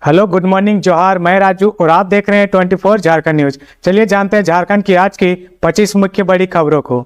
Hello, good morning, जोहार। मैं राजू और आप देख रहे हैं 24 झारखंड न्यूज। चलिए जानते हैं झारखंड की आज की 25 मुख्य बड़ी खबरों को।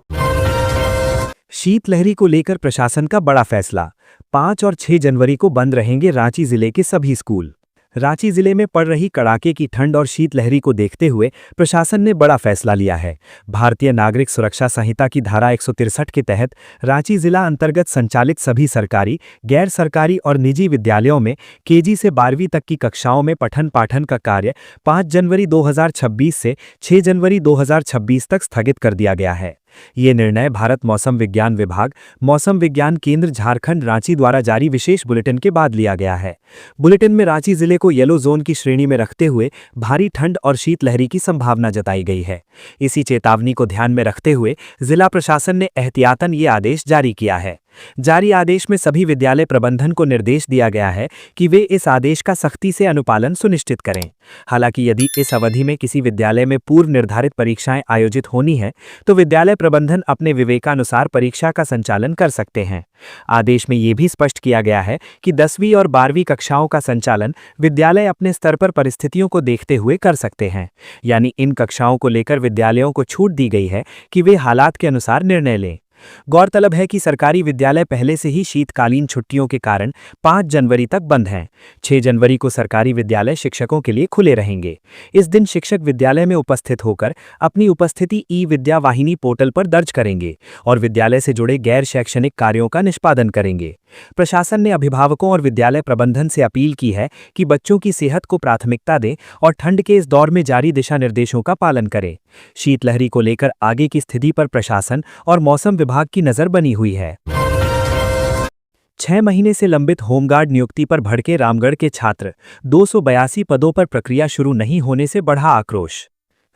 शीतलहरी को लेकर प्रशासन का बड़ा फैसला। 5 और 6 जनवरी को बंद रहेंगे रांची जिले के सभी स्कूल। रांची जिले में पड़ रही कड़ाके की ठंड और शीतलहरी को देखते हुए प्रशासन ने बड़ा फैसला लिया है। भारतीय नागरिक सुरक्षा संहिता की धारा 163 के तहत रांची जिला अंतर्गत संचालित सभी सरकारी, गैर सरकारी और निजी विद्यालयों में केजी से 12वीं तक की कक्षाओं में पठन पाठन का कार्य 5 जनवरी 2026 से 6 जनवरी 2026 तक स्थगित कर दिया गया है। ये निर्णय भारत मौसम विज्ञान विभाग, मौसम विज्ञान केंद्र झारखंड रांची द्वारा जारी विशेष बुलेटिन के बाद लिया गया है। बुलेटिन में रांची जिले को येलो जोन की श्रेणी में रखते हुए भारी ठंड और शीतलहरी की संभावना जताई गई है। इसी चेतावनी को ध्यान में रखते हुए जिला प्रशासन ने एहतियातन ये आदेश जारी किया है। जारी आदेश में सभी विद्यालय प्रबंधन को निर्देश दिया गया है कि वे इस आदेश का सख्ती से अनुपालन सुनिश्चित करें। हालांकि यदि इस अवधि में किसी विद्यालय में पूर्व निर्धारित परीक्षाएं आयोजित होनी है तो विद्यालय प्रबंधन अपने विवेकानुसार परीक्षा का संचालन कर सकते हैं। आदेश में यह भी स्पष्ट किया गया है कि 10वीं और 12वीं कक्षाओं का संचालन विद्यालय अपने स्तर पर परिस्थितियों को देखते हुए कर सकते हैं। यानी इन कक्षाओं को लेकर विद्यालयों को छूट दी गई है कि वे हालात के अनुसार निर्णय लें। गौरतलब है कि सरकारी विद्यालय पहले से ही शीतकालीन छुट्टियों के कारण 5 जनवरी तक बंद हैं। 6 जनवरी को सरकारी विद्यालय शिक्षकों के लिए खुले रहेंगे। इस दिन शिक्षक विद्यालय में उपस्थित होकर अपनी उपस्थिति ई-विद्या वाहिनी पोर्टल पर दर्ज करेंगे और विद्यालय से जुड़े गैर शैक्षणिक कार्यों का निष्पादन करेंगे। प्रशासन ने अभिभावकों और विद्यालय प्रबंधन से अपील की है कि बच्चों की सेहत को प्राथमिकता दें और ठंड के इस दौर में जारी दिशा निर्देशों का पालन करें। शीतलहरी को लेकर आगे की स्थिति पर प्रशासन और मौसम विभाग की नजर बनी हुई है। 6 महीने से लंबित होमगार्ड नियुक्ति पर भड़के रामगढ़ के छात्र। 282 पदों पर प्रक्रिया शुरू नहीं होने से बढ़ा आक्रोश।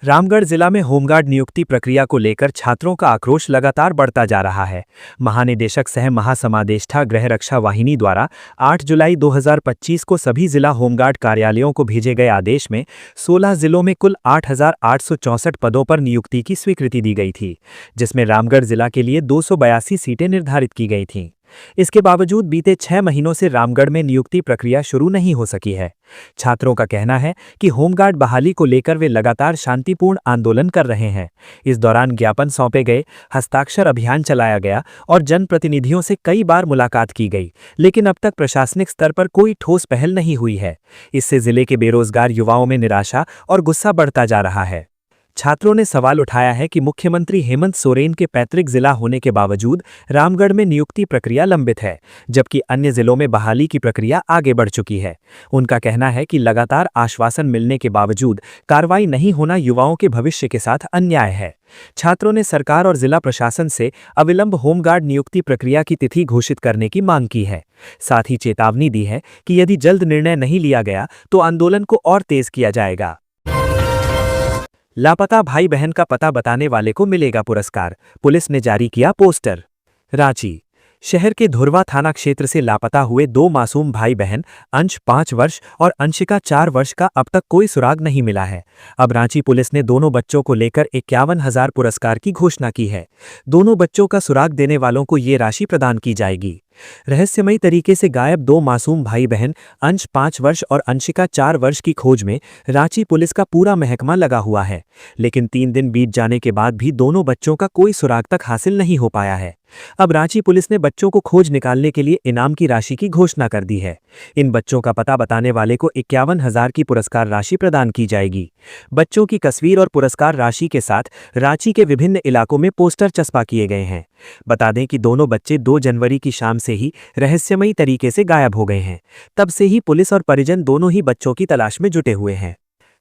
रामगढ़ जिला में होमगार्ड नियुक्ति प्रक्रिया को लेकर छात्रों का आक्रोश लगातार बढ़ता जा रहा है। महानिदेशक सह महासमादेष्टा गृह रक्षा वाहिनी द्वारा 8 जुलाई 2025 को सभी जिला होमगार्ड कार्यालयों को भेजे गए आदेश में 16 जिलों में कुल 8,864 पदों पर नियुक्ति की स्वीकृति दी गई थी, जिसमें रामगढ़ जिला के लिए 282 सीटें निर्धारित की गई थीं। इसके बावजूद बीते 6 महीनों से रामगढ़ में नियुक्ति प्रक्रिया शुरू नहीं हो सकी है। छात्रों का कहना है कि होमगार्ड बहाली को लेकर वे लगातार शांतिपूर्ण आंदोलन कर रहे हैं। इस दौरान ज्ञापन सौंपे गए, हस्ताक्षर अभियान चलाया गया और जनप्रतिनिधियों से कई बार मुलाकात की गई, लेकिन अब तक प्रशासनिक स्तर पर कोई ठोस पहल नहीं हुई है। इससे जिले के बेरोजगार युवाओं में निराशा और गुस्सा बढ़ता जा रहा है। छात्रों ने सवाल उठाया है कि मुख्यमंत्री हेमंत सोरेन के पैतृक जिला होने के बावजूद रामगढ़ में नियुक्ति प्रक्रिया लंबित है, जबकि अन्य जिलों में बहाली की प्रक्रिया आगे बढ़ चुकी है। उनका कहना है कि लगातार आश्वासन मिलने के बावजूद कार्रवाई नहीं होना युवाओं के भविष्य के साथ अन्याय है। छात्रों ने सरकार और जिला प्रशासन से अविलंब होमगार्ड नियुक्ति प्रक्रिया की तिथि घोषित करने की मांग की है। साथ ही चेतावनी दी है कि यदि जल्द निर्णय नहीं लिया गया तो आंदोलन को और तेज किया जाएगा। लापता भाई बहन का पता बताने वाले को मिलेगा पुरस्कार, पुलिस ने जारी किया पोस्टर। रांची शहर के धुरवा थाना क्षेत्र से लापता हुए 2 मासूम भाई बहन अंश 5 वर्ष और अंशिका 4 वर्ष का अब तक कोई सुराग नहीं मिला है। अब रांची पुलिस ने दोनों बच्चों को लेकर 51,000 पुरस्कार की घोषणा की है। दोनों बच्चों का सुराग देने वालों को ये राशि प्रदान की जाएगी। रहस्यमयी तरीके से गायब 2 मासूम भाई बहन अंश 5 वर्ष और अंशिका 4 वर्ष की खोज में रांची पुलिस का पूरा महकमा लगा हुआ है, लेकिन 3 दिन बीत जाने के बाद भी दोनों बच्चों का कोई सुराग तक हासिल नहीं हो पाया है। अब रांची पुलिस ने बच्चों को खोज निकालने के लिए इनाम की राशि की घोषणा कर दी है। इन बच्चों का पता बताने वाले को 51,000 की पुरस्कार राशि प्रदान की जाएगी। बच्चों की तस्वीर और पुरस्कार राशि के साथ रांची के विभिन्न इलाकों में पोस्टर चस्पा किए गए हैं। बता दें कि दोनों बच्चे 2 जनवरी की शाम से ही रहस्यमयी तरीके से गायब हो गए हैं। तब से ही पुलिस और परिजन दोनों ही बच्चों की तलाश में जुटे हुए हैं।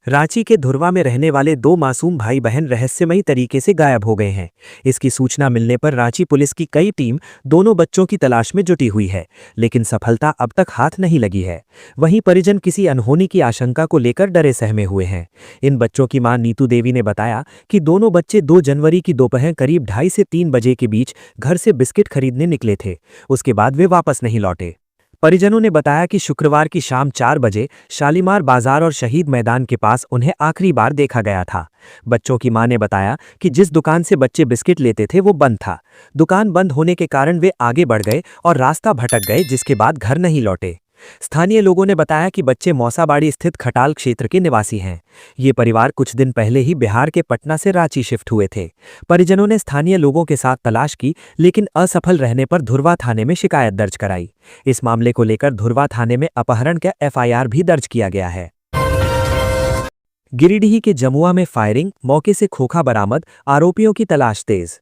रांची के धुरवा में रहने वाले 2 मासूम भाई बहन रहस्यमयी तरीके से गायब हो गए हैं। इसकी सूचना मिलने पर रांची पुलिस की कई टीम दोनों बच्चों की तलाश में जुटी हुई है, लेकिन सफलता अब तक हाथ नहीं लगी है। वहीं परिजन किसी अनहोनी की आशंका को लेकर डरे सहमे हुए हैं। इन बच्चों की मां नीतू देवी ने बताया कि दोनों बच्चे 2 जनवरी की दोपहर करीब 2:30 से 3 बजे के बीच घर से बिस्किट खरीदने निकले थे। उसके बाद वे वापस नहीं लौटे। परिजनों ने बताया कि शुक्रवार की शाम 4 बजे शालीमार बाजार और शहीद मैदान के पास उन्हें आखिरी बार देखा गया था। बच्चों की मां ने बताया कि जिस दुकान से बच्चे बिस्किट लेते थे वो बंद था। दुकान बंद होने के कारण वे आगे बढ़ गए और रास्ता भटक गए, जिसके बाद घर नहीं लौटे। स्थानीय लोगों ने बताया कि बच्चे मौसाबाड़ी स्थित खटाल क्षेत्र के निवासी हैं। ये परिवार कुछ दिन पहले ही बिहार के पटना से रांची शिफ्ट हुए थे। परिजनों ने स्थानीय लोगों के साथ तलाश की, लेकिन असफल रहने पर धुरवा थाने में शिकायत दर्ज कराई। इस मामले को लेकर धुरवा थाने में अपहरण का एफआईआर भी दर्ज किया गया है। गिरिडीह के जमुआ में फायरिंग, मौके से खोखा बरामद, आरोपियों की तलाश तेज।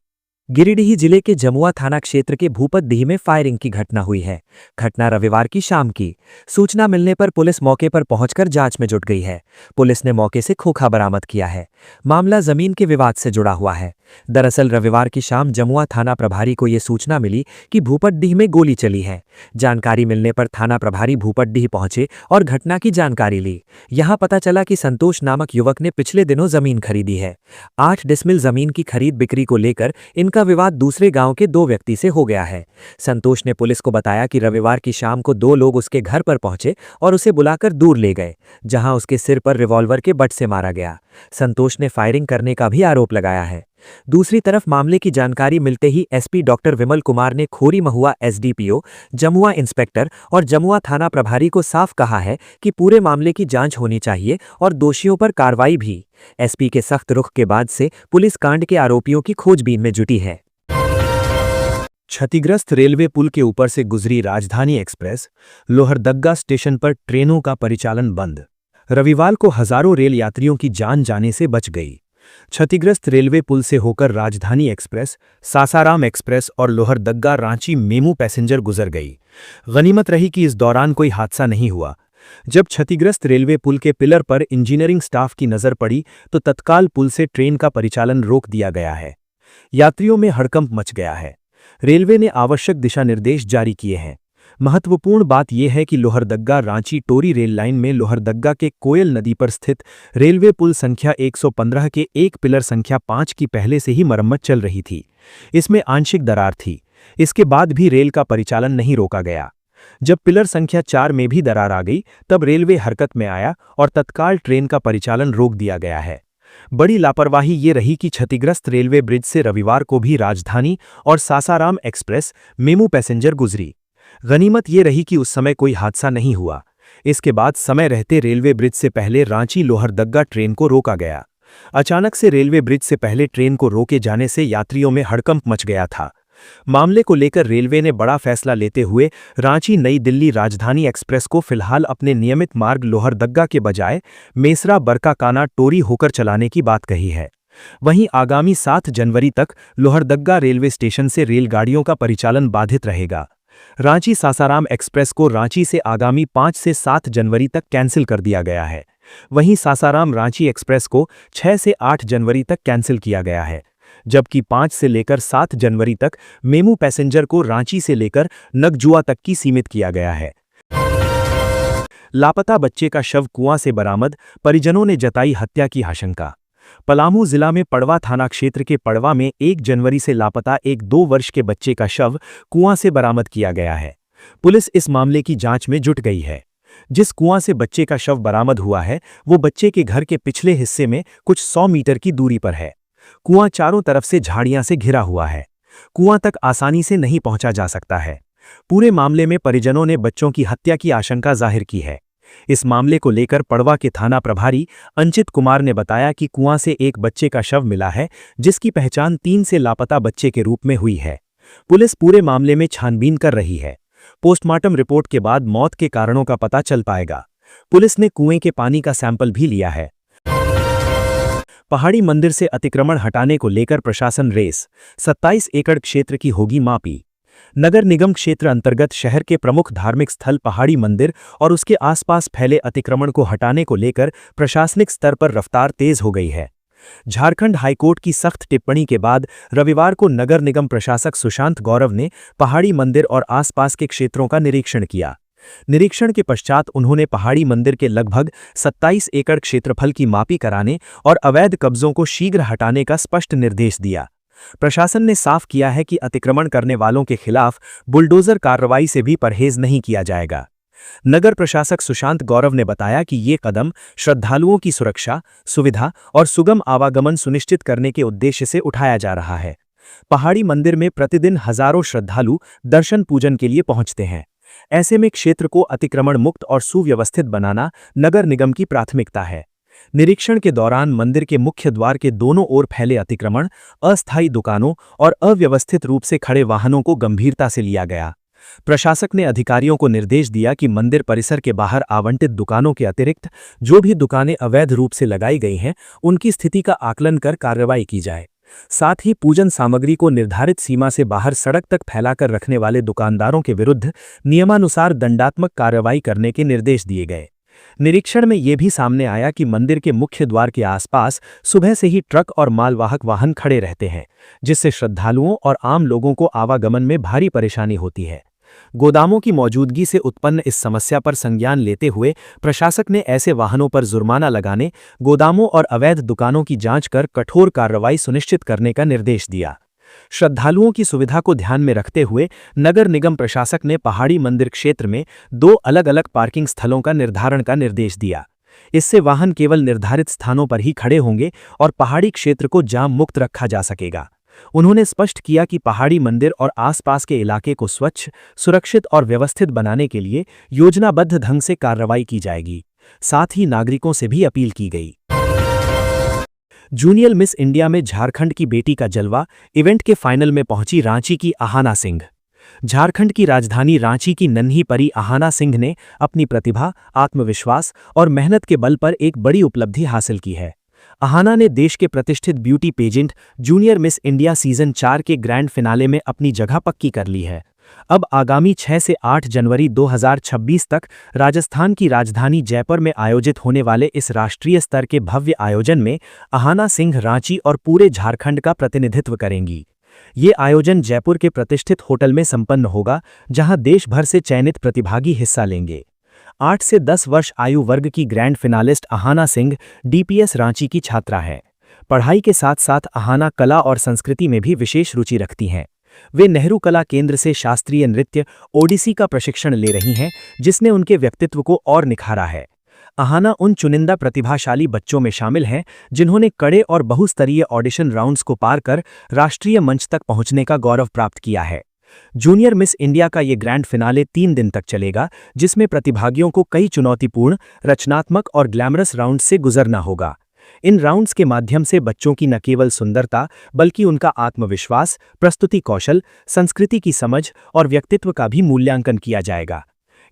गिरिडीह जिले के जमुआ थाना क्षेत्र के भूपतडीह में फायरिंग की घटना हुई है। घटना रविवार की शाम की। सूचना मिलने पर पुलिस मौके पर पहुंचकर जांच में जुट गई है। पुलिस ने मौके से खोखा बरामद किया है। मामला जमीन के विवाद से जुड़ा हुआ है। दरअसल रविवार की शाम जमुआ थाना प्रभारी को यह सूचना मिली कि भूपतडीह में गोली चली है। जानकारी मिलने पर थाना प्रभारी भूपतडीह पहुंचे और घटना की जानकारी ली। यहां पता चला कि संतोष नामक युवक ने पिछले दिनों जमीन खरीदी है। 8 डिसमिल जमीन की खरीद बिक्री को लेकर इनका विवाद दूसरे गांव के 2 व्यक्ति से हो गया है। संतोष ने पुलिस को बताया कि रविवार की शाम को 2 लोग उसके घर पर पहुंचे और उसे बुलाकर दूर ले गए, जहां उसके सिर पर रिवॉल्वर के बट से मारा गया। संतोष ने फायरिंग करने का भी आरोप लगाया है। दूसरी तरफ मामले की जानकारी मिलते ही एसपी डॉक्टर विमल कुमार ने खोरी महुआ एसडीपीओ, जमुआ इंस्पेक्टर और जमुआ थाना प्रभारी को साफ कहा है कि पूरे मामले की जांच होनी चाहिए और दोषियों पर कार्रवाई भी। एसपी के सख्त रुख के बाद से पुलिस कांड के आरोपियों की खोजबीन में जुटी है। क्षतिग्रस्त रेलवे पुल के ऊपर से गुजरी राजधानी एक्सप्रेस, लोहरदग्गा स्टेशन पर ट्रेनों का परिचालन बंद। रविवार को हजारों रेल यात्रियों की जान जाने से बच गई। क्षतिग्रस्त रेलवे पुल से होकर राजधानी एक्सप्रेस, सासाराम एक्सप्रेस और लोहरदग्गा रांची मेमू पैसेंजर गुजर गई। गनीमत रही कि इस दौरान कोई हादसा नहीं हुआ। जब क्षतिग्रस्त रेलवे पुल के पिलर पर इंजीनियरिंग स्टाफ की नजर पड़ी तो तत्काल पुल से ट्रेन का परिचालन रोक दिया गया है। यात्रियों में हड़कंप मच गया है। रेलवे ने आवश्यक दिशा निर्देश जारी किए हैं। महत्वपूर्ण बात यह है कि लोहरदग्गा रांची टोरी रेल लाइन में लोहरदग्गा के कोयल नदी पर स्थित रेलवे पुल संख्या 115 के एक पिलर संख्या 5 की पहले से ही मरम्मत चल रही थी। इसमें आंशिक दरार थी। इसके बाद भी रेल का परिचालन नहीं रोका गया। जब पिलर संख्या 4 में भी दरार आ गई तब रेलवे हरकत में आया और तत्काल ट्रेन का परिचालन रोक दिया गया है। बड़ी लापरवाही ये रही कि क्षतिग्रस्त रेलवे ब्रिज से रविवार को भी राजधानी और सासाराम एक्सप्रेस मेमू पैसेंजर गुजरी। गनीमत ये रही कि उस समय कोई हादसा नहीं हुआ। इसके बाद समय रहते रेलवे ब्रिज से पहले रांची लोहरदग्गा ट्रेन को रोका गया। अचानक से रेलवे ब्रिज से पहले ट्रेन को रोके जाने से यात्रियों में हड़कंप मच गया था। मामले को लेकर रेलवे ने बड़ा फैसला लेते हुए रांची नई दिल्ली राजधानी एक्सप्रेस को फिलहाल अपने नियमित मार्ग लोहरदग्गा के बजाय मेसरा बरकाकाना टोरी होकर चलाने की बात कही है। वहीं आगामी 7 जनवरी तक लोहरदग्गा रेलवे स्टेशन से रेलगाड़ियों का परिचालन बाधित रहेगा। रांची सासाराम एक्सप्रेस को रांची से आगामी 5 से 7 जनवरी तक कैंसिल कर दिया गया है। वहीं सासाराम रांची एक्सप्रेस को 6 से 8 जनवरी तक कैंसिल किया गया है, जबकि 5 से लेकर 7 जनवरी तक मेमू पैसेंजर को रांची से लेकर नगजुआ तक की सीमित किया गया है। लापता बच्चे का शव कुआं से बरामद, परिजनों ने जताई हत्या की आशंका। पलामू जिला में पड़वा थाना क्षेत्र के पड़वा में 1 जनवरी से लापता एक 2 वर्ष के बच्चे का शव कुआं से बरामद किया गया है। पुलिस इस मामले की जांच में जुट गई है। जिस कुआं से बच्चे का शव बरामद हुआ है वो बच्चे के घर के पिछले हिस्से में कुछ 100 मीटर की दूरी पर है। कुआं चारों तरफ से झाड़ियां से घिरा हुआ है। कुआं तक आसानी से नहीं पहुंचा जा सकता है। पूरे मामले में परिजनों ने बच्चों की हत्या की आशंका जाहिर की है। इस मामले को लेकर पड़वा के थाना प्रभारी अंचित कुमार ने बताया कि कुआं से एक बच्चे का शव मिला है, जिसकी पहचान 3 से लापता बच्चे के रूप में हुई है। पुलिस पूरे मामले में छानबीन कर रही है। पोस्टमार्टम रिपोर्ट के बाद मौत के कारणों का पता चल पाएगा। पुलिस ने कुएं के पानी का सैंपल भी लिया है। पहाड़ी मंदिर से अतिक्रमण हटाने को लेकर प्रशासन रेस, 27 एकड़ क्षेत्र की होगी मापी। नगर निगम क्षेत्र अंतर्गत शहर के प्रमुख धार्मिक स्थल पहाड़ी मंदिर और उसके आसपास फैले अतिक्रमण को हटाने को लेकर प्रशासनिक स्तर पर रफ्तार तेज हो गई है। झारखंड हाईकोर्ट की सख्त टिप्पणी के बाद रविवार को नगर निगम प्रशासक सुशांत गौरव ने पहाड़ी मंदिर और आसपास के क्षेत्रों का निरीक्षण किया। निरीक्षण के पश्चात उन्होंने पहाड़ी मंदिर के लगभग 27 एकड़ क्षेत्रफल की मापी कराने और अवैध कब्जों को शीघ्र हटाने का स्पष्ट निर्देश दिया। प्रशासन ने साफ किया है कि अतिक्रमण करने वालों के खिलाफ बुलडोजर कार्रवाई से भी परहेज नहीं किया जाएगा। नगर प्रशासक सुशांत गौरव ने बताया कि ये कदम श्रद्धालुओं की सुरक्षा, सुविधा और सुगम आवागमन सुनिश्चित करने के उद्देश्य से उठाया जा रहा है। पहाड़ी मंदिर में प्रतिदिन हजारों श्रद्धालु दर्शन पूजन के लिए पहुंचते हैं। ऐसे में क्षेत्र को अतिक्रमण मुक्त और सुव्यवस्थित बनाना नगर निगम की प्राथमिकता है। निरीक्षण के दौरान मंदिर के मुख्य द्वार के दोनों ओर फैले अतिक्रमण, अस्थायी दुकानों और अव्यवस्थित रूप से खड़े वाहनों को गंभीरता से लिया गया। प्रशासक ने अधिकारियों को निर्देश दिया कि मंदिर परिसर के बाहर आवंटित दुकानों के अतिरिक्त जो भी दुकानें अवैध रूप से लगाई गई हैं, उनकी स्थिति का आकलन कर कार्रवाई की जाए। साथ ही पूजन सामग्री को निर्धारित सीमा से बाहर सड़क तक फैलाकर रखने वाले दुकानदारों के विरुद्ध नियमानुसार दंडात्मक कार्रवाई करने के निर्देश दिए गए। निरीक्षण में यह भी सामने आया कि मंदिर के मुख्य द्वार के आसपास सुबह से ही ट्रक और मालवाहक वाहन खड़े रहते हैं, जिससे श्रद्धालुओं और आम लोगों को आवागमन में भारी परेशानी होती है। गोदामों की मौजूदगी से उत्पन्न इस समस्या पर संज्ञान लेते हुए प्रशासक ने ऐसे वाहनों पर जुर्माना लगाने, गोदामों और अवैध दुकानों की जांच कर कठोर कार्रवाई सुनिश्चित करने का निर्देश दिया। श्रद्धालुओं की सुविधा को ध्यान में रखते हुए नगर निगम प्रशासक ने पहाड़ी मंदिर क्षेत्र में 2 अलग-अलग पार्किंग स्थलों का निर्धारण का निर्देश दिया। इससे वाहन केवल निर्धारित स्थानों पर ही खड़े होंगे और पहाड़ी क्षेत्र को जाम मुक्त रखा जा सकेगा। उन्होंने स्पष्ट किया कि पहाड़ी मंदिर और आसपास के इलाके को स्वच्छ, सुरक्षित और व्यवस्थित बनाने के लिए योजनाबद्ध ढंग से कार्रवाई की जाएगी। साथ ही नागरिकों से भी अपील की गई। जूनियर मिस इंडिया में झारखंड की बेटी का जलवा, इवेंट के फाइनल में पहुंची रांची की आहाना सिंह। झारखंड की राजधानी रांची की नन्ही परी आहाना सिंह ने अपनी प्रतिभा, आत्मविश्वास और मेहनत के बल पर एक बड़ी उपलब्धि हासिल की है। आहाना ने देश के प्रतिष्ठित beauty pageant junior miss India season 4 के ग्रैंड फिनाले में अपनी जगह पक्की कर ली है। अब आगामी 6 से 8 जनवरी 2026 तक राजस्थान की राजधानी जयपुर में आयोजित होने वाले इस राष्ट्रीय स्तर के भव्य आयोजन में आहाना सिंह रांची और पूरे झारखंड का प्रतिनिधित्व करेंगी। ये आयोजन जयपुर के प्रतिष्ठित होटल में संपन्न होगा, जहां देश भर से चयनित प्रतिभागी हिस्सा लेंगे। 8 से 10 वर्ष आयु वर्ग की ग्रैंड फिनालिस्ट आहाना सिंह डीपीएस रांची की छात्रा है। पढ़ाई के साथ साथ आहाना कला और संस्कृति में भी विशेष रुचि रखती हैं। वे नेहरू कला केंद्र से शास्त्रीय नृत्य ओडिसी का प्रशिक्षण ले रही हैं, जिसने उनके व्यक्तित्व को और निखारा है। आहाना उन चुनिंदा प्रतिभाशाली बच्चों में शामिल हैं जिन्होंने कड़े और बहुस्तरीय ऑडिशन राउंड्स को पार कर राष्ट्रीय मंच तक पहुंचने का गौरव प्राप्त किया है। जूनियर मिस इंडिया का ये ग्रैंड फिनाले 3 दिन तक चलेगा, जिसमें प्रतिभागियों को कई चुनौतीपूर्ण, रचनात्मक और ग्लैमरस राउंड से गुजरना होगा। इन राउंड्स के माध्यम से बच्चों की न केवल सुंदरता बल्कि उनका आत्मविश्वास, प्रस्तुति कौशल, संस्कृति की समझ और व्यक्तित्व का भी मूल्यांकन किया जाएगा।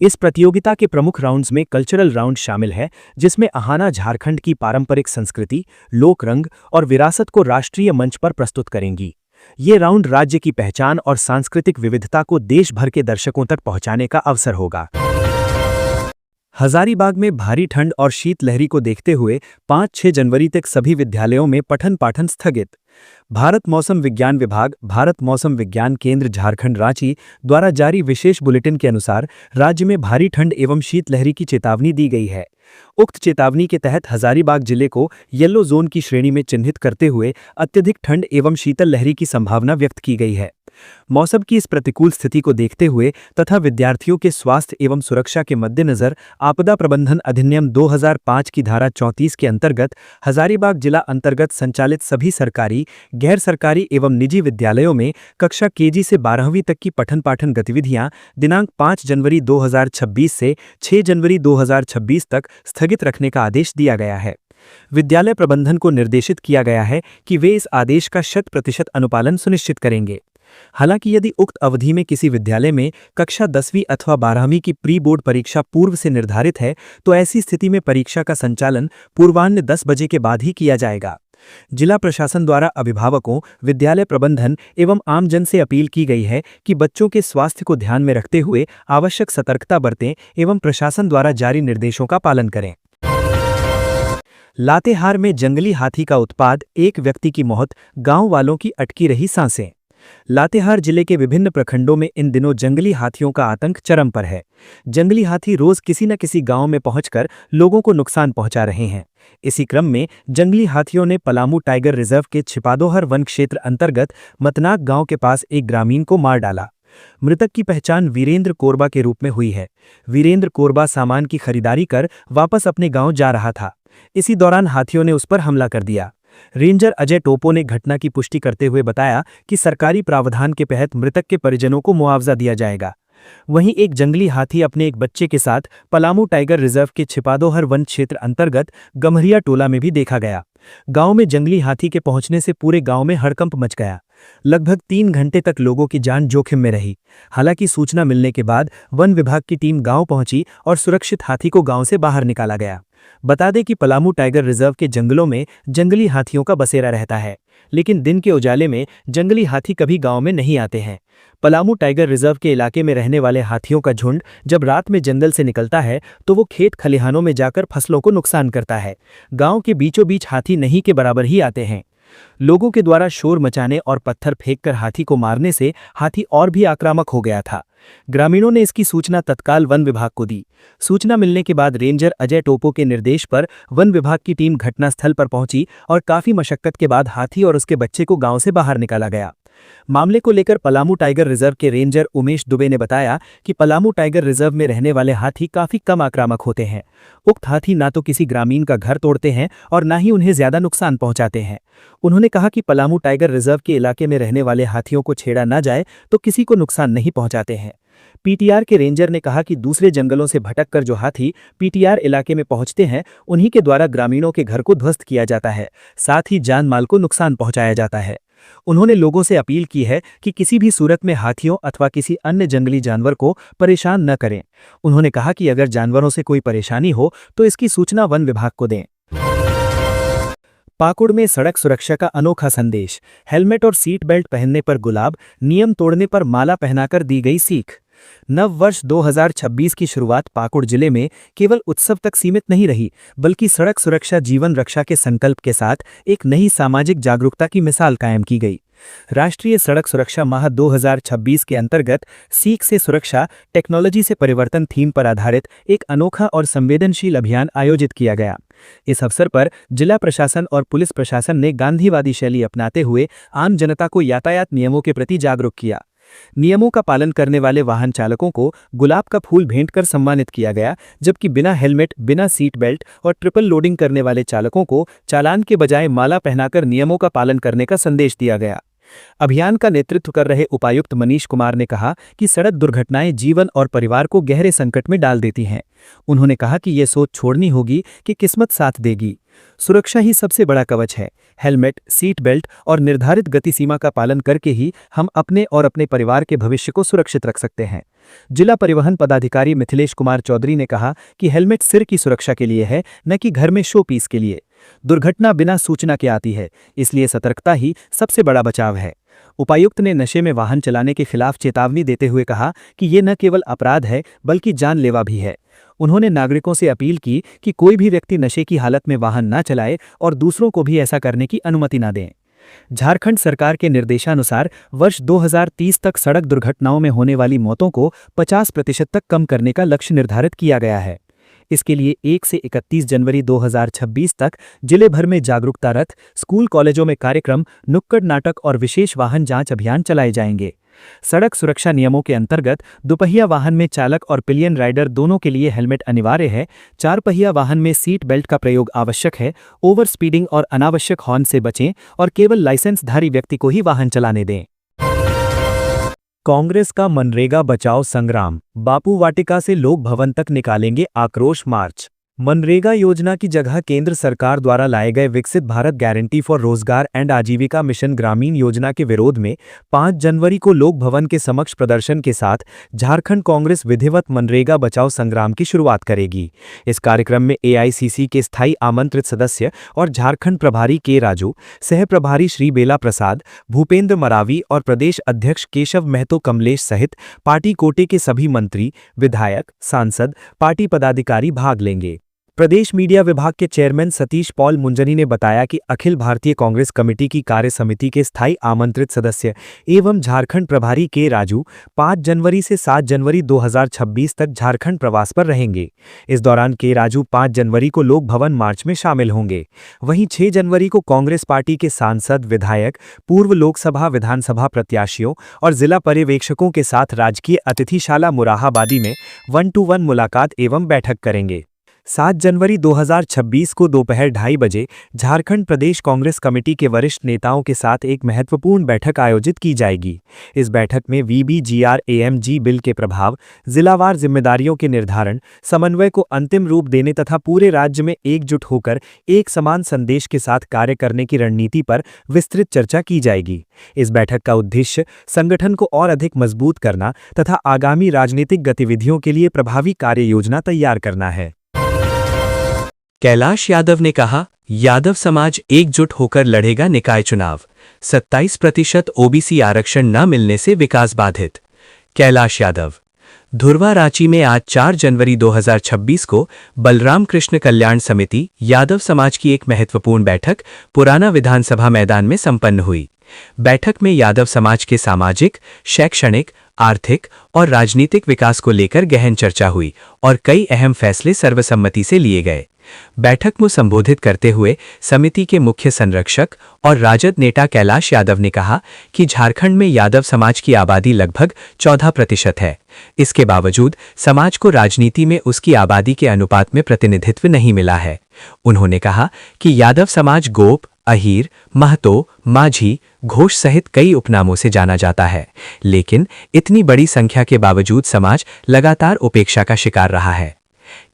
इस प्रतियोगिता के प्रमुख राउंड्स में कल्चरल राउंड शामिल है, जिसमें आहाना झारखंड की पारंपरिक संस्कृति, लोक रंग और विरासत को राष्ट्रीय मंच पर प्रस्तुत करेंगी। ये राउंड राज्य की पहचान और सांस्कृतिक विविधता को देश भर के दर्शकों तक पहुंचाने का अवसर होगा। हजारीबाग में भारी ठंड और शीतलहरी को देखते हुए 5-6 जनवरी तक सभी विद्यालयों में पठन पाठन स्थगित। भारत मौसम विज्ञान विभाग, भारत मौसम विज्ञान केंद्र झारखंड रांची द्वारा जारी विशेष बुलेटिन के अनुसार राज्य में भारी ठंड एवं शीतलहरी की चेतावनी दी गई है। उक्त चेतावनी के तहत हजारीबाग जिले को येलो जोन की श्रेणी में चिन्हित करते हुए अत्यधिक ठंड एवं शीतल लहरी की संभावना व्यक्त की गई है। मौसम की इस प्रतिकूल स्थिति को देखते हुए तथा विद्यार्थियों के स्वास्थ्य एवं सुरक्षा के मद्देनजर आपदा प्रबंधन अधिनियम 2005 की धारा 34 के अंतर्गत हजारीबाग जिला अंतर्गत संचालित सभी सरकारी, गैर सरकारी एवं निजी विद्यालयों में कक्षा केजी से 12वीं तक की पठन पाठन गतिविधियां दिनांक 5 जनवरी 2026 से 6 जनवरी 2026 तक स्थगित रखने का आदेश दिया गया है। विद्यालय प्रबंधन को निर्देशित किया गया है कि वे इस आदेश का 100% अनुपालन सुनिश्चित करेंगे। हालांकि यदि उक्त अवधि में किसी विद्यालय में कक्षा 10वीं अथवा 12वीं की प्री बोर्ड परीक्षा पूर्व से निर्धारित है, तो ऐसी स्थिति में परीक्षा का संचालन पूर्वाह्न 10 बजे के बाद ही किया जाएगा। जिला प्रशासन द्वारा अभिभावकों, विद्यालय प्रबंधन एवं आमजन से अपील की गई है कि बच्चों के स्वास्थ्य को ध्यान में रखते हुए आवश्यक सतर्कता बरतें एवं प्रशासन द्वारा जारी निर्देशों का पालन करें। लातेहार में जंगली हाथी का उत्पात, एक व्यक्ति की मौत, गांव वालों की अटकी रही सांसें। लातेहार जिले के विभिन्न प्रखंडों में इन दिनों जंगली हाथियों का आतंक चरम पर है। जंगली हाथी रोज किसी न किसी गांव में पहुंचकर लोगों को नुकसान पहुंचा रहे हैं। इसी क्रम में जंगली हाथियों ने पलामू टाइगर रिजर्व के छिपादोहर वन क्षेत्र अंतर्गत मतनाक गांव के पास एक ग्रामीण को मार डाला। मृतक की पहचान वीरेंद्र कोरबा के रूप में हुई है। वीरेंद्र कोरबा सामान की खरीदारी कर वापस अपने गांव जा रहा था। इसी दौरान हाथियों ने उस पर हमला कर दिया। रेंजर अजय टोपो ने घटना की पुष्टि करते हुए बताया कि सरकारी प्रावधान के तहत मृतक के परिजनों को मुआवजा दिया जाएगा। वहीं एक जंगली हाथी अपने एक बच्चे के साथ पलामू टाइगर रिजर्व के छिपादोहर वन क्षेत्र अंतर्गत गम्हरिया टोला में भी देखा गया। गांव में जंगली हाथी के पहुंचने से पूरे गांव में हड़कंप मच गया। लगभग 3 घंटे तक लोगों की जान जोखिम में रही। हालांकि सूचना मिलने के बाद वन विभाग की टीम गांव पहुंची और सुरक्षित हाथी को गांव से बाहर निकाला गया। बता दें कि पलामू टाइगर रिजर्व के जंगलों में जंगली हाथियों का बसेरा रहता है, लेकिन दिन के उजाले में जंगली हाथी कभी गांव में नहीं आते हैं। पलामू टाइगर रिजर्व के इलाके में रहने वाले हाथियों का झुंड जब रात में जंगल से निकलता है तो वो खेत खलिहानों में जाकर फसलों को नुकसान करता है। गांव के बीचों बीच हाथी नहीं के बराबर ही आते हैं। लोगों के द्वारा शोर मचाने और पत्थर फेंककर हाथी को मारने से हाथी और भी आक्रामक हो गया था। ग्रामीणों ने इसकी सूचना तत्काल वन विभाग को दी। सूचना मिलने के बाद रेंजर अजय टोपो के निर्देश पर वन विभाग की टीम घटनास्थल पर पहुंची और काफी मशक्कत के बाद हाथी और उसके बच्चे को गांव से बाहर निकाला गया। मामले को लेकर पलामू टाइगर रिजर्व के रेंजर उमेश दुबे ने बताया कि पलामू टाइगर रिजर्व में रहने वाले हाथी काफी कम आक्रामक होते हैं। उक्त हाथी ना तो किसी ग्रामीण का घर तोड़ते हैं और ना ही उन्हें ज्यादा नुकसान पहुंचाते हैं। उन्होंने कहा कि पलामू टाइगर रिजर्व के इलाके में रहने वाले हाथियों को छेड़ा ना जाए तो किसी को नुकसान नहीं पहुंचाते हैं। पीटीआर के रेंजर ने कहा कि दूसरे जंगलों से भटककर जो हाथी पीटीआर इलाके में पहुंचते हैं उन्हीं के द्वारा ग्रामीणों के घर को ध्वस्त किया जाता है, साथ ही जान माल को नुकसान पहुंचाया जाता है। उन्होंने लोगों से अपील की है कि किसी भी सूरत में हाथियों अथवा किसी अन्य जंगली जानवर को परेशान न करें। उन्होंने कहा कि अगर जानवरों से कोई परेशानी हो तो इसकी सूचना वन विभाग को दें। पाकुड़ में सड़क सुरक्षा का अनोखा संदेश। हेलमेट और सीट बेल्ट पहनने पर गुलाब, नियम तोड़ने पर माला पहनाकर दी गई सीख। नव वर्ष 2026 की शुरुआत पाकुड़ जिले में केवल उत्सव तक सीमित नहीं रही, बल्कि सड़क सुरक्षा जीवन रक्षा के संकल्प के साथ एक नई सामाजिक जागरूकता की मिसाल कायम की गई। राष्ट्रीय सड़क सुरक्षा माह 2026 के अंतर्गत सीख से सुरक्षा, टेक्नोलॉजी से परिवर्तन थीम पर आधारित एक अनोखा और संवेदनशील अभियान आयोजित किया गया। इस अवसर पर जिला प्रशासन और पुलिस प्रशासन ने गांधीवादी शैली अपनाते हुए आम जनता को यातायात नियमों के प्रति जागरूक किया। नियमों का पालन करने वाले वाहन चालकों को गुलाब का फूल भेंट कर सम्मानित किया गया, जबकि बिना हेलमेट, बिना सीट बेल्ट और ट्रिपल लोडिंग करने वाले चालकों को चालान के बजाय माला पहनाकर नियमों का पालन करने का संदेश दिया गया। अभियान का नेतृत्व कर रहे उपायुक्त मनीष कुमार ने कहा कि सड़क दुर्घटनाएं जीवन और परिवार को गहरे संकट में डाल देती हैं। उन्होंने कहा कि ये सोच छोड़नी होगी कि किस्मत साथ देगी। सुरक्षा ही सबसे बड़ा कवच है। हेलमेट, सीट बेल्ट और निर्धारित गति सीमा का पालन करके ही हम अपने और अपने परिवार के भविष्य को सुरक्षित रख सकते हैं। जिला परिवहन पदाधिकारी मिथिलेश कुमार चौधरी ने कहा कि हेलमेट सिर की सुरक्षा के लिए है, न कि घर में शो पीस के लिए। दुर्घटना बिना सूचना के आती है, इसलिए सतर्कता ही सबसे बड़ा बचाव है। उपायुक्त ने नशे में वाहन चलाने के खिलाफ चेतावनी देते हुए कहा कि ये न केवल अपराध है बल्कि जानलेवा भी है। उन्होंने नागरिकों से अपील की कि कोई भी व्यक्ति नशे की हालत में वाहन न चलाए और दूसरों को भी ऐसा करने की अनुमति न दें। झारखंड सरकार के निर्देशानुसार वर्ष 2030 तक सड़क दुर्घटनाओं में होने वाली मौतों को 50% तक कम करने का लक्ष्य निर्धारित किया गया है। इसके लिए 1 से 31 जनवरी 2026 तक जिले भर में जागरूकता रथ, स्कूल कॉलेजों में कार्यक्रम, नुक्कड़ नाटक और विशेष वाहन जांच अभियान चलाए जाएंगे। सड़क सुरक्षा नियमों के अंतर्गत दुपहिया वाहन में चालक और पिलियन राइडर दोनों के लिए हेलमेट अनिवार्य है। 4 पहिया वाहन में सीट बेल्ट का प्रयोग आवश्यक है। ओवर स्पीडिंग और अनावश्यक हॉर्न से बचें और केवल लाइसेंसधारी व्यक्ति को ही वाहन चलाने दें। कांग्रेस का मनरेगा बचाओ संग्राम। बापू वाटिका से लोक भवन तक निकालेंगे आक्रोश मार्च। मनरेगा योजना की जगह केंद्र सरकार द्वारा लाए गए विकसित भारत गारंटी फॉर रोजगार एंड आजीविका मिशन ग्रामीण योजना के विरोध में 5 जनवरी को लोक भवन के समक्ष प्रदर्शन के साथ झारखंड कांग्रेस विधिवत मनरेगा बचाओ संग्राम की शुरुआत करेगी। इस कार्यक्रम में एआईसीसी के स्थायी आमंत्रित सदस्य और झारखंड प्रभारी के राजू, सह प्रभारी श्री बेला प्रसाद, भूपेंद्र मरावी और प्रदेश अध्यक्ष केशव महतो कमलेश सहित पार्टी कोटे के सभी मंत्री, विधायक, सांसद, पार्टी पदाधिकारी भाग लेंगे। प्रदेश मीडिया विभाग के चेयरमैन सतीश पॉल मुंजनी ने बताया कि अखिल भारतीय कांग्रेस कमेटी की कार्य समिति के स्थायी आमंत्रित सदस्य एवं झारखंड प्रभारी के राजू 5 जनवरी से 7 जनवरी 2026 तक झारखंड प्रवास पर रहेंगे। इस दौरान के राजू 5 जनवरी को लोक भवन मार्च में शामिल होंगे। वहीं 6 जनवरी को कांग्रेस पार्टी के सांसद, विधायक, पूर्व लोकसभा विधानसभा प्रत्याशियों और जिला पर्यवेक्षकों के साथ राजकीय अतिथिशाला मुराहाबादी में 1-to-1 मुलाकात एवं बैठक करेंगे। 7 जनवरी 2026 को दोपहर 2:30 बजे झारखंड प्रदेश कांग्रेस कमेटी के वरिष्ठ नेताओं के साथ एक महत्वपूर्ण बैठक आयोजित की जाएगी। इस बैठक में VBGRAMG बिल के प्रभाव, जिलावार जिम्मेदारियों के निर्धारण, समन्वय को अंतिम रूप देने तथा पूरे राज्य में एकजुट होकर एक समान संदेश के साथ कार्य करने की रणनीति पर विस्तृत चर्चा की जाएगी। इस बैठक का उद्देश्य संगठन को और अधिक मजबूत करना तथा आगामी राजनीतिक गतिविधियों के लिए प्रभावी कार्य योजना तैयार करना है। कैलाश यादव ने कहा, यादव समाज एकजुट होकर लड़ेगा निकाय चुनाव। 27% ओबीसी आरक्षण न मिलने से विकास बाधित। कैलाश यादव। धुरवा रांची में आज 4 जनवरी 2026 को बलराम कृष्ण कल्याण समिति यादव समाज की एक महत्वपूर्ण बैठक पुराना विधानसभा मैदान में संपन्न हुई। बैठक में यादव समाज के सामाजिक, शैक्षणिक, आर्थिक और राजनीतिक विकास को लेकर गहन चर्चा हुई और कई अहम फैसले सर्वसम्मति से लिए गए। बैठक में संबोधित करते हुए समिति के मुख्य संरक्षक और राजद नेता कैलाश यादव ने कहा कि झारखंड में यादव समाज की आबादी लगभग 14% है। इसके बावजूद समाज को राजनीति में उसकी आबादी के अनुपात में प्रतिनिधित्व नहीं मिला है। उन्होंने कहा कि यादव समाज गोप, अहीर, महतो, माझी, घोष सहित कई उपनामों से जाना जाता है, लेकिन इतनी बड़ी संख्या के बावजूद समाज लगातार उपेक्षा का शिकार रहा है।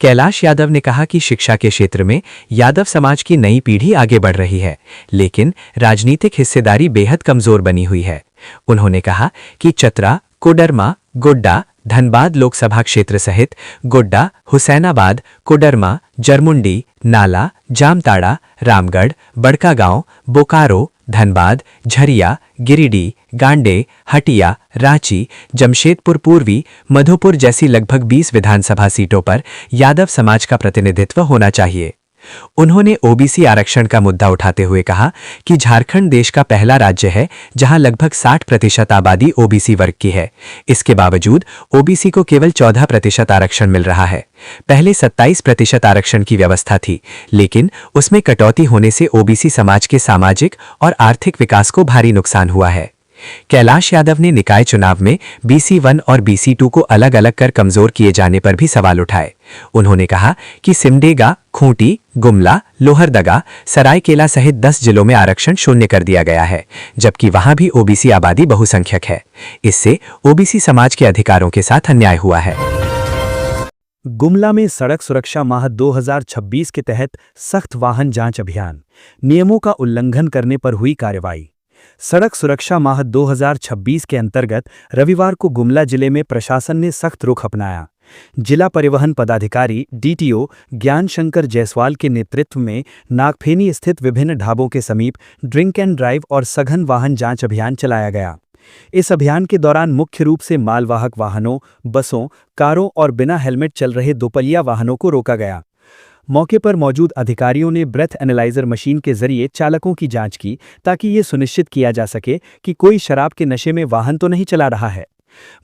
कैलाश यादव ने कहा कि शिक्षा के क्षेत्र में यादव समाज की नई पीढ़ी आगे बढ़ रही है, लेकिन राजनीतिक हिस्सेदारी बेहद कमजोर बनी हुई है। उन्होंने कहा कि चतरा, कोडरमा, गोड्डा, धनबाद लोकसभा क्षेत्र सहित गोड्डा, हुसैनाबाद, कोडरमा, जरमुंडी, नाला, जामताड़ा, रामगढ़, बड़कागांव, बोकारो, धनबाद, झरिया, गिरिडीह, गांडे, हटिया, रांची, जमशेदपुर पूर्वी, मधुपुर जैसी लगभग 20 विधानसभा सीटों पर यादव समाज का प्रतिनिधित्व होना चाहिए। उन्होंने ओबीसी आरक्षण का मुद्दा उठाते हुए कहा कि झारखंड देश का पहला राज्य है जहां लगभग 60% आबादी ओबीसी वर्ग की है। इसके बावजूद ओबीसी को केवल 14% आरक्षण मिल रहा है। पहले 27% आरक्षण की व्यवस्था थी, लेकिन उसमें कटौती होने से ओबीसी समाज के सामाजिक और आर्थिक विकास को भारी नुकसान हुआ है। कैलाश यादव ने निकाय चुनाव में BC1 और BC2 को अलग अलग कर कमजोर किए जाने पर भी सवाल उठाए। उन्होंने कहा कि सिमडेगा, खूंटी, गुमला, लोहरदगा, सरायकेला सहित 10 जिलों में आरक्षण शून्य कर दिया गया है, जबकि वहां भी ओबीसी आबादी बहुसंख्यक है। इससे ओबीसी समाज के अधिकारों के साथ अन्याय हुआ है। गुमला में सड़क सुरक्षा माह 2026 के तहत सख्त वाहन जांच अभियान, नियमों का उल्लंघन करने पर हुई कार्रवाई। सड़क सुरक्षा माह 2026 के अंतर्गत रविवार को गुमला जिले में प्रशासन ने सख्त रुख अपनाया। जिला परिवहन पदाधिकारी DTO ज्ञान शंकर जायसवाल के नेतृत्व में नागफेनी स्थित विभिन्न ढाबों के समीप ड्रिंक एंड ड्राइव और सघन वाहन जांच अभियान चलाया गया। इस अभियान के दौरान मुख्य रूप से मालवाहक वाहनों, बसों, कारों और बिना हेलमेट चल रहे दोपहिया वाहनों को रोका गया। मौके पर मौजूद अधिकारियों ने ब्रेथ एनालाइजर मशीन के जरिए चालकों की जांच की ताकि ये सुनिश्चित किया जा सके कि कोई शराब के नशे में वाहन तो नहीं चला रहा है।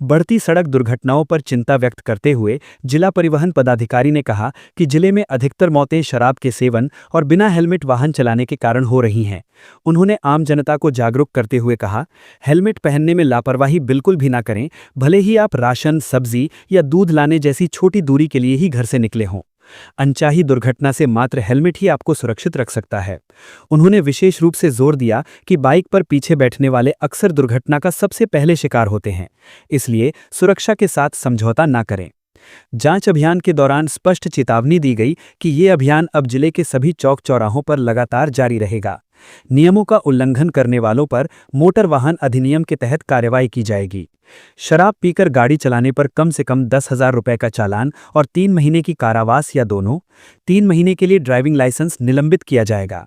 बढ़ती सड़क दुर्घटनाओं पर चिंता व्यक्त करते हुए जिला परिवहन पदाधिकारी ने कहा कि जिले में अधिकतर मौतें शराब के सेवन और बिना हेलमेट वाहन चलाने के कारण हो रही हैं। उन्होंने आम जनता को जागरूक करते हुए कहा, हेलमेट पहनने में लापरवाही बिल्कुल भी ना करें, भले ही आप राशन, सब्जी या दूध लाने जैसी छोटी दूरी के लिए ही घर से निकले हों। अनचाही दुर्घटना से मात्र हेलमेट ही आपको सुरक्षित रख सकता है। उन्होंने विशेष रूप से जोर दिया कि बाइक पर पीछे बैठने वाले अक्सर दुर्घटना का सबसे पहले शिकार होते हैं, इसलिए सुरक्षा के साथ समझौता ना करें। जांच अभियान के दौरान स्पष्ट चेतावनी दी गई कि ये अभियान अब जिले के सभी चौक चौराहों पर लगातार जारी रहेगा। नियमों का उल्लंघन करने वालों पर मोटर वाहन अधिनियम के तहत कार्रवाई की जाएगी। शराब पीकर गाड़ी चलाने पर कम से कम 10,000 रुपये का चालान और 3 महीने की कारावास या दोनों। 3 महीने के लिए ड्राइविंग लाइसेंस निलंबित किया जाएगा।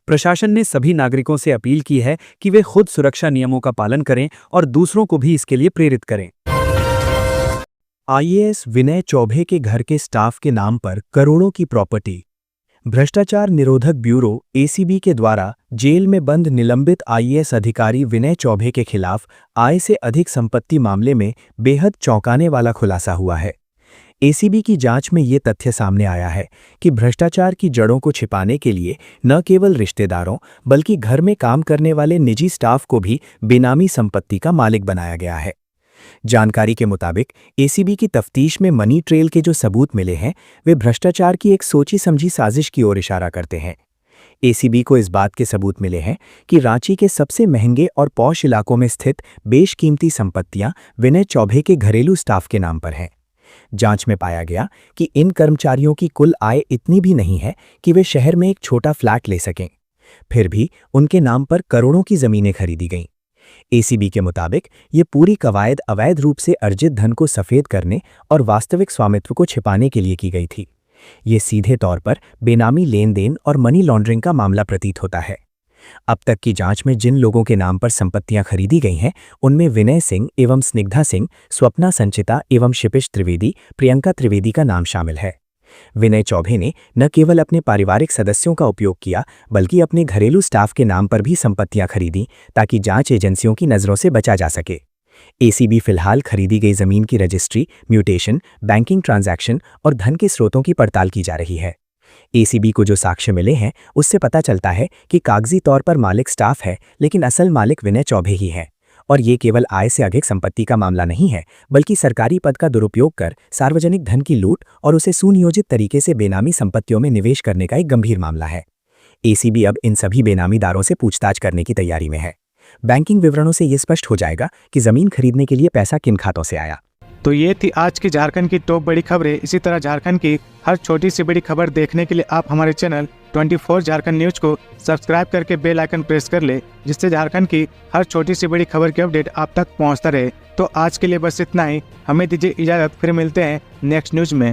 प्रशासन ने सभी नागरिकों से अपील की है कि वे खुद सुरक्षा नियमों का पालन करें और दूसरों को भी इसके लिए प्रेरित करें। IAS विनय चौबे के घर के स्टाफ के नाम पर करोड़ों की प्रॉपर्टी। भ्रष्टाचार निरोधक ब्यूरो ACB के द्वारा जेल में बंद निलंबित IAS अधिकारी विनय चौबे के खिलाफ आय से अधिक संपत्ति मामले में बेहद चौंकाने वाला खुलासा हुआ है। ACB की जांच में ये तथ्य सामने आया है कि भ्रष्टाचार की जड़ों को छिपाने के लिए न केवल रिश्तेदारों बल्कि घर में काम करने वाले निजी स्टाफ को भी बेनामी संपत्ति का मालिक बनाया गया है। जानकारी के मुताबिक एसीबी की तफ्तीश में मनी ट्रेल के जो सबूत मिले हैं वे भ्रष्टाचार की एक सोची समझी साजिश की ओर इशारा करते हैं। एसीबी को इस बात के सबूत मिले हैं कि रांची के सबसे महंगे और पॉश इलाकों में स्थित बेशकीमती संपत्तियां विनय चौबे के घरेलू स्टाफ के नाम पर हैं। जांच में पाया गया कि इन कर्मचारियों की कुल आय इतनी भी नहीं है कि वे शहर में एक छोटा फ्लैट ले सकें। फिर भी उनके नाम पर करोड़ों की जमीनें खरीदी गईं। एसीबी के मुताबिक ये पूरी कवायद अवैध रूप से अर्जित धन को सफेद करने और वास्तविक स्वामित्व को छिपाने के लिए की गई थी। ये सीधे तौर पर बेनामी लेन देन और मनी लॉन्ड्रिंग का मामला प्रतीत होता है। अब तक की जांच में जिन लोगों के नाम पर संपत्तियां खरीदी गई हैं उनमें विनय सिंह एवं स्निग्धा सिंह, स्वप्ना संचिता एवं शिपिश त्रिवेदी, प्रियंका त्रिवेदी का नाम शामिल है। विनय चौबे ने न केवल अपने पारिवारिक सदस्यों का उपयोग किया बल्कि अपने घरेलू स्टाफ के नाम पर भी संपत्तियां खरीदी ताकि जांच एजेंसियों की नजरों से बचा जा सके। एसीबी फिलहाल खरीदी गई जमीन की रजिस्ट्री, म्यूटेशन, बैंकिंग ट्रांजैक्शन और धन के स्रोतों की पड़ताल की जा रही है। एसीबी को जो साक्ष्य मिले हैं उससे पता चलता है कि कागजी तौर पर मालिक स्टाफ है लेकिन असल मालिक विनय चौबे ही है। और ये केवल आय से अधिक संपत्ति का मामला नहीं है बल्कि सरकारी पद का दुरुपयोग कर सार्वजनिक धन की लूट और उसे सुनियोजित तरीके से बेनामी संपत्तियों में निवेश करने का एक गंभीर मामला है। एसीबी अब इन सभी बेनामीदारों से पूछताछ करने की तैयारी में है। बैंकिंग विवरणों से ये स्पष्ट हो जाएगा कि जमीन खरीदने के लिए पैसा किन खातों से आया। तो ये थी आज की झारखंड की टॉप बड़ी खबरें। इसी तरह झारखंड की हर छोटी सी बड़ी खबर देखने के लिए आप हमारे चैनल 24 झारखंड न्यूज को सब्सक्राइब करके बेल आइकन प्रेस कर ले, जिससे झारखंड की हर छोटी सी बड़ी खबर की अपडेट आप तक पहुंचता रहे। तो आज के लिए बस इतना ही, हमें दीजिए इजाजत, फिर मिलते हैं नेक्स्ट न्यूज में।